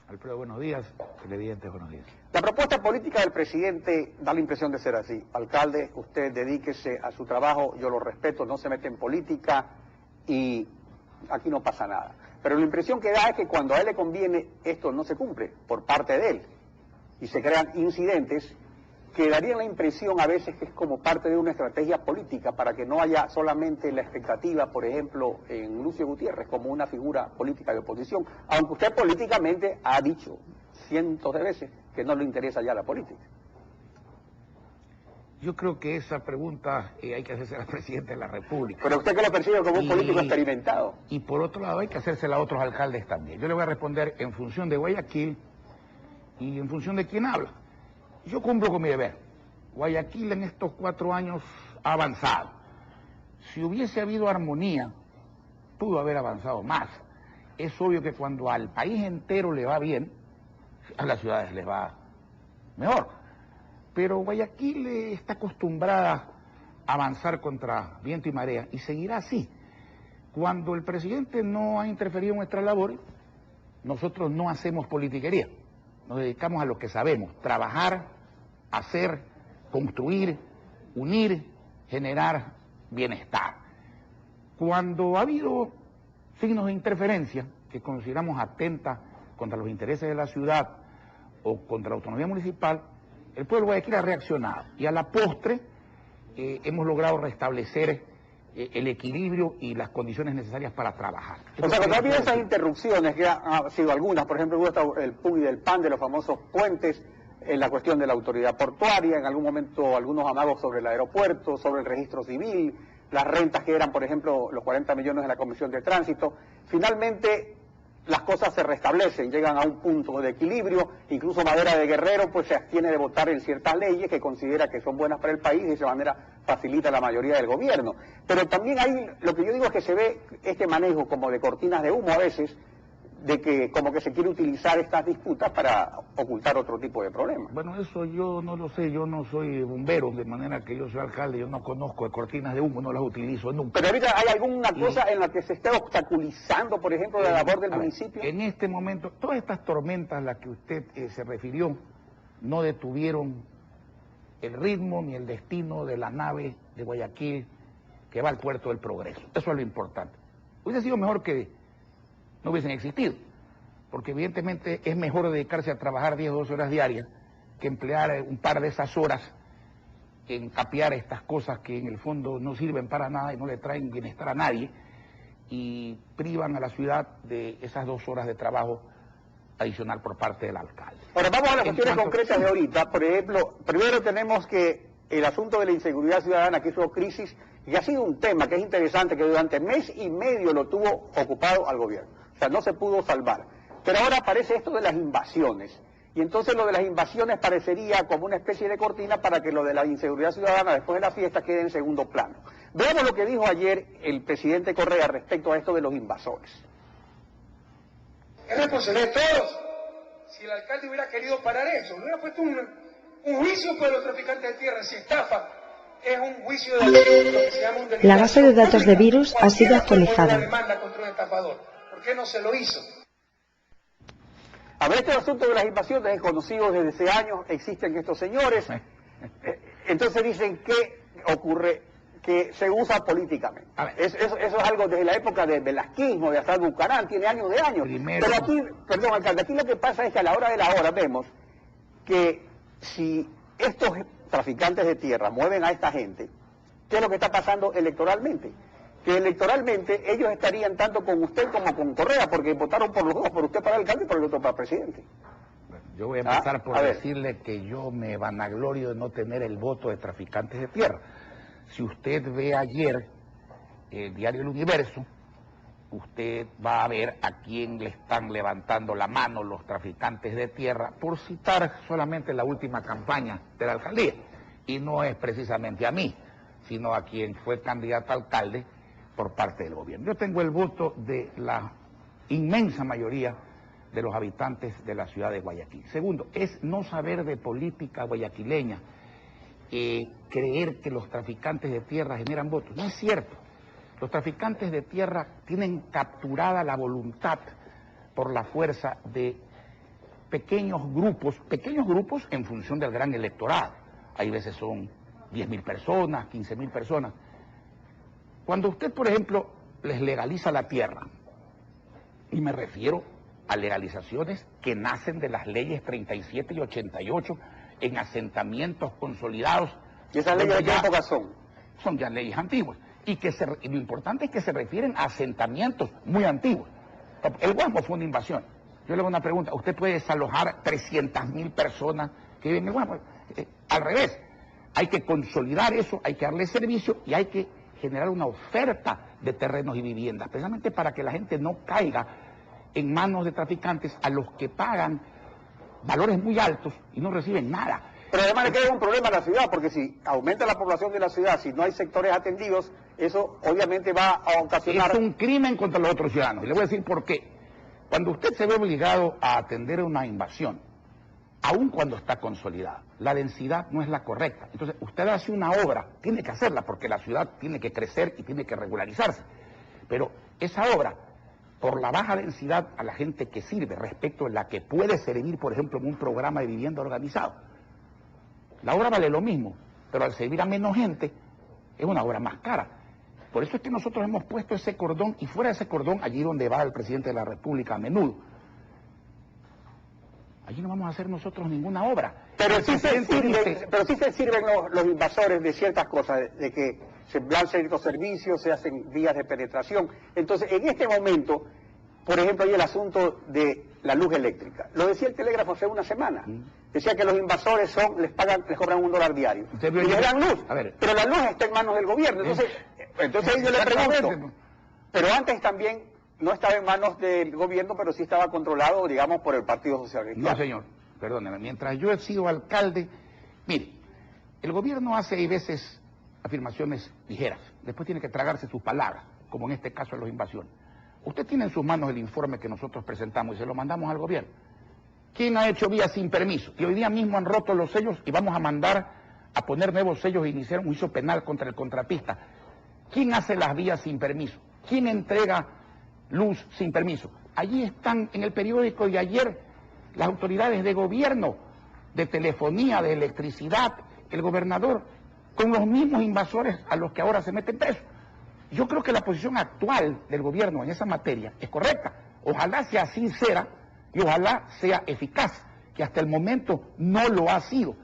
Alfredo, buenos días. Televidentes, buenos días. La propuesta política del presidente da la impresión de ser así. Alcalde, usted dedíquese a su trabajo, yo lo respeto, no se mete en política y aquí no pasa nada. Pero la impresión que da es que cuando a él le conviene, esto no se cumple por parte de él. Y se crean incidentes que darían la impresión a veces que es como parte de una estrategia política para que no haya solamente la expectativa, por ejemplo, en Lucio Gutiérrez como una figura política de oposición, aunque usted políticamente ha dicho cientos de veces que no le interesa ya la política. Yo creo que esa pregunta hay que hacerse al presidente de la República. Pero usted que lo percibe como un político experimentado. Y por otro lado hay que hacérsela a otros alcaldes también. Yo le voy a responder en función de Guayaquil y en función de quién habla. Yo cumplo con mi deber. Guayaquil en estos 4 años ha avanzado. Si hubiese habido armonía, pudo haber avanzado más. Es obvio que cuando al país entero le va bien, a las ciudades les va mejor. Pero Guayaquil está acostumbrada a avanzar contra viento y marea y seguirá así. Cuando el presidente no ha interferido en nuestras labores, nosotros no hacemos politiquería. Nos dedicamos a lo que sabemos, trabajar, hacer, construir, unir, generar bienestar. Cuando ha habido signos de interferencia que consideramos atenta contra los intereses de la ciudad o contra la autonomía municipal, el pueblo de Guayaquil ha reaccionado y a la postre hemos logrado restablecer el equilibrio y las condiciones necesarias para trabajar. O sea, cuando ha habido esas interrupciones, que han sido algunas, por ejemplo, hubo el PUG y del PAN de los famosos puentes, en la cuestión de la autoridad portuaria, en algún momento algunos amagos sobre el aeropuerto, sobre el registro civil, las rentas que eran, por ejemplo, los 40 millones de la Comisión de Tránsito, finalmente las cosas se restablecen, llegan a un punto de equilibrio, incluso Madera de Guerrero pues se abstiene de votar en ciertas leyes que considera que son buenas para el país y de esa manera facilita la mayoría del gobierno. Pero también ahí lo que yo digo es que se ve este manejo como de cortinas de humo a veces, de que como que se quiere utilizar estas disputas para ocultar otro tipo de problemas. Bueno, eso yo no lo sé, yo no soy bombero, de manera que yo soy alcalde, yo no conozco de cortinas de humo, no las utilizo nunca. Pero ahorita hay alguna cosa en la que se esté obstaculizando, por ejemplo, la labor del municipio. En este momento, todas estas tormentas a las que usted se refirió no detuvieron el ritmo ni el destino de la nave de Guayaquil que va al puerto del Progreso. Eso es lo importante. Hubiese sido mejor que no hubiesen existido, porque evidentemente es mejor dedicarse a trabajar 10 o 12 horas diarias que emplear un par de esas horas en capear estas cosas que en el fondo no sirven para nada y no le traen bienestar a nadie y privan a la ciudad de esas 2 horas de trabajo adicional por parte del alcalde. Ahora vamos a las cuestiones concretas de ahorita. Por ejemplo, primero tenemos que el asunto de la inseguridad ciudadana, que hizo crisis, y ha sido un tema que es interesante, que durante mes y medio lo tuvo ocupado al gobierno. O sea, no se pudo salvar. Pero ahora aparece esto de las invasiones. Y entonces lo de las invasiones parecería como una especie de cortina para que lo de la inseguridad ciudadana después de la fiesta quede en segundo plano. Veamos lo que dijo ayer el presidente Correa respecto a esto de los invasores. Es responsabilidad de todos. Si el alcalde hubiera querido parar eso, no hubiera puesto un juicio por los traficantes de tierra. Si estafa, es un juicio de lo que se llama un delito. La base de datos de virus ha sido actualizada. Demanda contra un estafador. ¿Por qué no se lo hizo? A ver, este asunto de las invasiones es conocido desde hace años, existen estos señores, entonces dicen que ocurre, que se usa políticamente. Eso es algo desde la época de Velasquismo, de Asad Bucarán, tiene años de años. Primero. Pero aquí, perdón, alcalde, aquí lo que pasa es que a la hora de la hora vemos que si estos traficantes de tierra mueven a esta gente, ¿qué es lo que está pasando electoralmente? Que electoralmente ellos estarían tanto con usted como con Correa, porque votaron por los dos, por usted para alcalde y por el otro para presidente. Bueno, yo voy a empezar por decirle que yo me vanaglorio de no tener el voto de traficantes de tierra. Si usted ve ayer el diario El Universo, usted va a ver a quién le están levantando la mano los traficantes de tierra, por citar solamente la última campaña de la alcaldía. Y no es precisamente a mí, sino a quien fue candidato a alcalde por parte del gobierno. Yo tengo el voto de la inmensa mayoría de los habitantes de la ciudad de Guayaquil. Segundo, es no saber de política guayaquileña, creer que los traficantes de tierra generan votos. No es cierto. Los traficantes de tierra tienen capturada la voluntad por la fuerza de pequeños grupos en función del gran electorado. Hay veces son 10.000 personas, 15.000 personas. Cuando usted, por ejemplo, les legaliza la tierra, y me refiero a legalizaciones que nacen de las leyes 37 y 88 en asentamientos consolidados. ¿Y esas leyes de qué época son? Son ya leyes antiguas. Y lo importante es que se refieren a asentamientos muy antiguos. El Guasmo fue una invasión. Yo le hago una pregunta, ¿usted puede desalojar 300.000 personas que viven en el Guasmo? Al revés, hay que consolidar eso, hay que darle servicio y hay que generar una oferta de terrenos y viviendas, precisamente para que la gente no caiga en manos de traficantes a los que pagan valores muy altos y no reciben nada. Pero además le queda un problema a la ciudad, porque si aumenta la población de la ciudad, si no hay sectores atendidos, eso obviamente va a ocasionar... Es un crimen contra los otros ciudadanos. Y le voy a decir por qué. Cuando usted se ve obligado a atender una invasión, aun cuando está consolidada, la densidad no es la correcta. Entonces, usted hace una obra, tiene que hacerla, porque la ciudad tiene que crecer y tiene que regularizarse. Pero esa obra, por la baja densidad a la gente que sirve respecto a la que puede servir, por ejemplo, en un programa de vivienda organizado, la obra vale lo mismo, pero al servir a menos gente, es una obra más cara. Por eso es que nosotros hemos puesto ese cordón, y fuera de ese cordón, allí donde va el presidente de la República a menudo, allí no vamos a hacer nosotros ninguna obra. Pero sí se sirven los invasores de ciertas cosas, de que se dan ciertos servicios, se hacen vías de penetración. Entonces, en este momento, por ejemplo, hay el asunto de la luz eléctrica. Lo decía el Telégrafo hace una semana. Decía que los invasores les cobran $1 diario. Y les dan luz. Pero la luz está en manos del gobierno. Entonces yo le pregunto, pero antes también no estaba en manos del gobierno, pero sí estaba controlado, digamos, por el Partido Social Cristiano. No, señor, perdóneme. Mientras yo he sido alcalde, mire, el gobierno hace a veces afirmaciones ligeras. Después tiene que tragarse sus palabras, como en este caso de las invasiones. Usted tiene en sus manos el informe que nosotros presentamos y se lo mandamos al gobierno. ¿Quién ha hecho vías sin permiso? Y hoy día mismo han roto los sellos y vamos a mandar a poner nuevos sellos e iniciar un juicio penal contra el contratista. ¿Quién hace las vías sin permiso? ¿Quién entrega luz sin permiso? Allí están en el periódico de ayer las autoridades de gobierno, de telefonía, de electricidad, el gobernador, con los mismos invasores a los que ahora se meten presos. Yo creo que la posición actual del gobierno en esa materia es correcta. Ojalá sea sincera y ojalá sea eficaz, que hasta el momento no lo ha sido.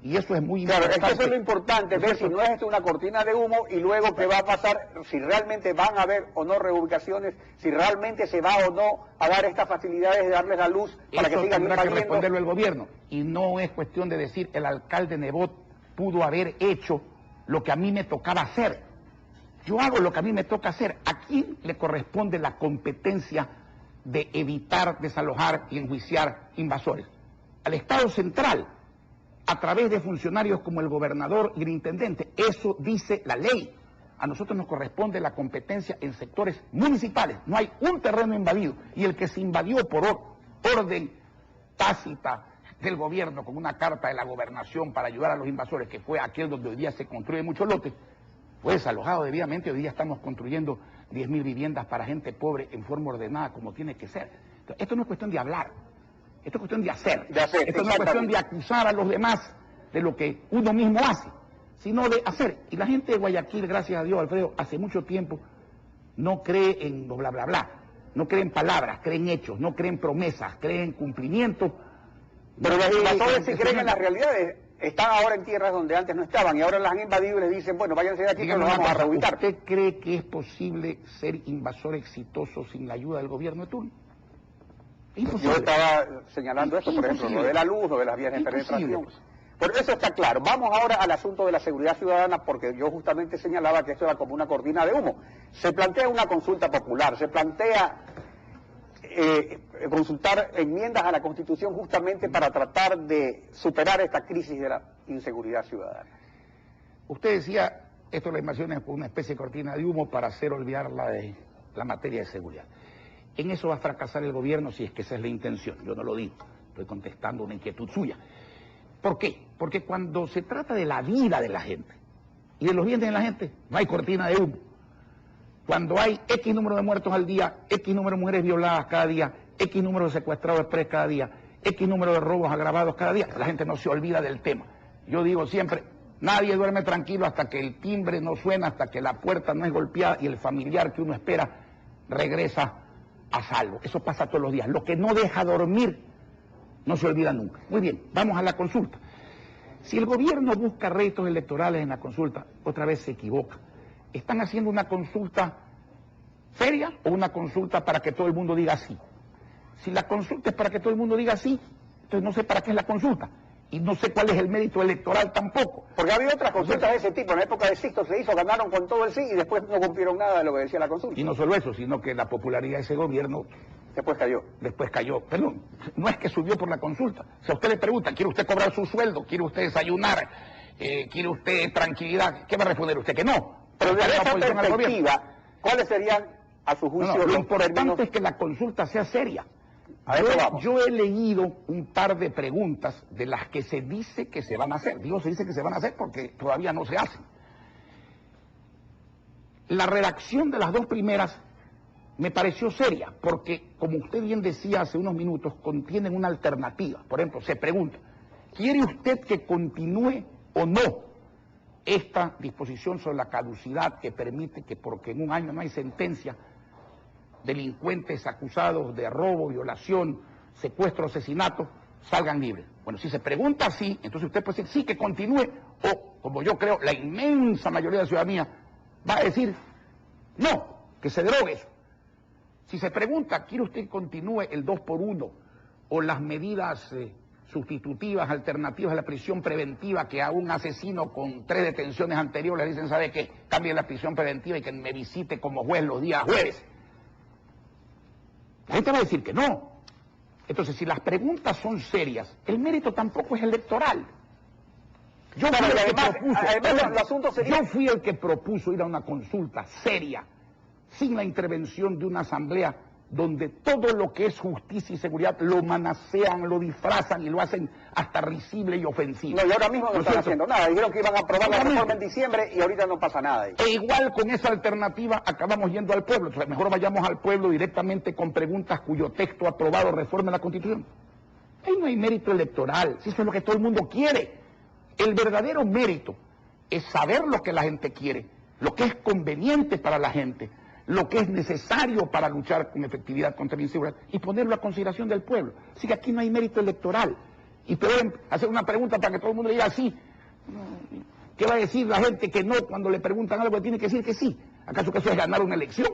Y eso es muy importante. Claro, es que eso es lo importante, ver si no es esto una cortina de humo y luego qué va a pasar, si realmente van a haber o no reubicaciones, si realmente se va o no a dar estas facilidades de darles la luz para que sigan invadiendo. Que responderlo el gobierno. Y no es cuestión de decir el alcalde Nebot pudo haber hecho lo que a mí me tocaba hacer. Yo hago lo que a mí me toca hacer. ¿A quién le corresponde la competencia de evitar, desalojar y enjuiciar invasores? Al Estado Central, a través de funcionarios como el gobernador y el intendente. Eso dice la ley. A nosotros nos corresponde la competencia en sectores municipales. No hay un terreno invadido. Y el que se invadió por orden tácita del gobierno con una carta de la gobernación para ayudar a los invasores, que fue aquel donde hoy día se construyen muchos lotes, fue desalojado debidamente. Hoy día estamos construyendo 10.000 viviendas para gente pobre en forma ordenada como tiene que ser. Entonces, esto no es cuestión de hablar. Esto es cuestión de hacer. Esto no es cuestión de acusar a los demás de lo que uno mismo hace, sino de hacer. Y la gente de Guayaquil, gracias a Dios, Alfredo, hace mucho tiempo no cree en lo bla, bla, bla. No cree en palabras, cree en hechos, no cree en promesas, cree en cumplimientos. Pero los invasores sí creen en las realidades. Están ahora en tierras donde antes no estaban y ahora las han invadido y les dicen, bueno, váyanse de aquí que nos vamos a reubicar. ¿Usted cree que es posible ser invasor exitoso sin la ayuda del gobierno de turno? Yo estaba señalando esto, por ejemplo, lo de la luz, lo de las vías de penetración. Por eso está claro. Vamos ahora al asunto de la seguridad ciudadana, porque yo justamente señalaba que esto era como una cortina de humo. Se plantea una consulta popular, se plantea consultar enmiendas a la Constitución justamente para tratar de superar esta crisis de la inseguridad ciudadana. Usted decía, esto de la invasión es una especie de cortina de humo para hacer olvidar la materia de seguridad. En eso va a fracasar el gobierno si es que esa es la intención. Yo no lo digo, estoy contestando una inquietud suya. ¿Por qué? Porque cuando se trata de la vida de la gente y de los bienes de la gente, no hay cortina de humo. Cuando hay X número de muertos al día, X número de mujeres violadas cada día, X número de secuestrados express cada día, X número de robos agravados cada día. La gente no se olvida del tema. Yo digo siempre, nadie duerme tranquilo hasta que el timbre no suena, hasta que la puerta no es golpeada y el familiar que uno espera regresa a salvo. Eso pasa todos los días. Lo que no deja dormir no se olvida nunca. Muy bien, vamos a la consulta. Si el gobierno busca réditos electorales en la consulta, otra vez se equivoca. ¿Están haciendo una consulta seria o una consulta para que todo el mundo diga sí? Si la consulta es para que todo el mundo diga sí, entonces no sé para qué es la consulta. Y no sé cuál es el mérito electoral tampoco. Porque había otras consultas de ese tipo. En la época de Sixto se hizo, ganaron con todo el sí y después no cumplieron nada de lo que decía la consulta. Y no solo eso, sino que la popularidad de ese gobierno después cayó. Perdón, no es que subió por la consulta. Si a usted le pregunta, ¿quiere usted cobrar su sueldo? ¿Quiere usted desayunar? ¿Quiere usted tranquilidad? ¿Qué va a responder usted? Que no. Pero desde esa perspectiva, ¿cuáles serían, a su juicio, lo importante es que la consulta sea seria. Yo he leído un par de preguntas de las que se dice que se van a hacer. Digo, se dice que se van a hacer porque todavía no se hacen. La redacción de las dos primeras me pareció seria, porque, como usted bien decía hace unos minutos, contienen una alternativa. Por ejemplo, se pregunta, ¿quiere usted que continúe o no esta disposición sobre la caducidad que permite que, porque en un año no hay sentencia, delincuentes acusados de robo, violación, secuestro, asesinato, salgan libres? Bueno, si se pregunta así, entonces usted puede decir sí que continúe, o, como yo creo, la inmensa mayoría de la ciudadanía va a decir no, que se derogue eso. Si se pregunta, ¿quiere usted que continúe el 2x1 o las medidas sustitutivas, alternativas a la prisión preventiva, que a un asesino con 3 detenciones anteriores le dicen, ¿sabe qué? Cambie la prisión preventiva y que me visite como juez los días jueves? La gente va a decir que no. Entonces, si las preguntas son serias, el mérito tampoco es electoral. Yo fui el que propuso ir a una consulta seria, sin la intervención de una asamblea donde todo lo que es justicia y seguridad lo manasean, lo disfrazan y lo hacen hasta risible y ofensivo. No, y ahora mismo no están haciendo nada. Dijeron que iban a aprobar la reforma en diciembre y ahorita no pasa nada. E igual con esa alternativa acabamos yendo al pueblo. Entonces mejor vayamos al pueblo directamente con preguntas cuyo texto aprobado reforme la Constitución. Ahí no hay mérito electoral, si eso es lo que todo el mundo quiere. El verdadero mérito es saber lo que la gente quiere, lo que es conveniente para la gente, lo que es necesario para luchar con efectividad contra la inseguridad y ponerlo a consideración del pueblo. Así que aquí no hay mérito electoral. Y pueden hacer una pregunta para que todo el mundo diga sí. ¿Qué va a decir la gente que no cuando le preguntan algo? Tiene que decir que sí. ¿Acaso que eso es ganar una elección?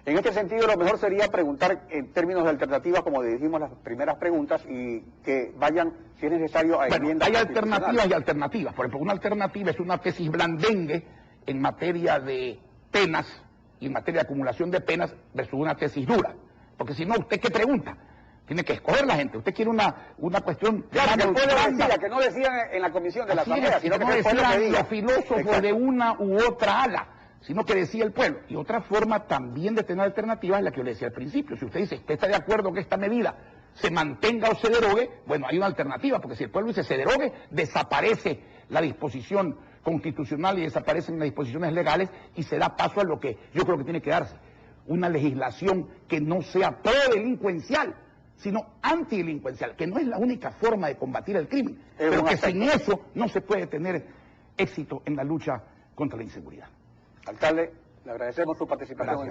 En este sentido, lo mejor sería preguntar en términos de alternativas, como dijimos las primeras preguntas, y que vayan, si es necesario, a enmiendas. Hay alternativas y alternativas. Por ejemplo, una alternativa es una tesis blandengue en materia de penas y en materia de acumulación de penas versus una tesis dura. Porque si no, ¿usted qué pregunta? Tiene que escoger la gente. Usted quiere una cuestión... Claro, que después decía, que no decían en la comisión de la Asamblea, sino que no decían los filósofos de una u otra ala, sino que decía el pueblo. Y otra forma también de tener alternativas es la que yo le decía al principio. Si usted dice, ¿usted está de acuerdo que esta medida se mantenga o se derogue? Bueno, hay una alternativa, porque si el pueblo dice se derogue, desaparece la disposición constitucional y desaparecen las disposiciones legales y se da paso a lo que yo creo que tiene que darse. Una legislación que no sea pro-delincuencial, sino antidelincuencial, que no es la única forma de combatir el crimen, pero que sin eso no se puede tener éxito en la lucha contra la inseguridad. Alcalde, le agradecemos su participación. Gracias.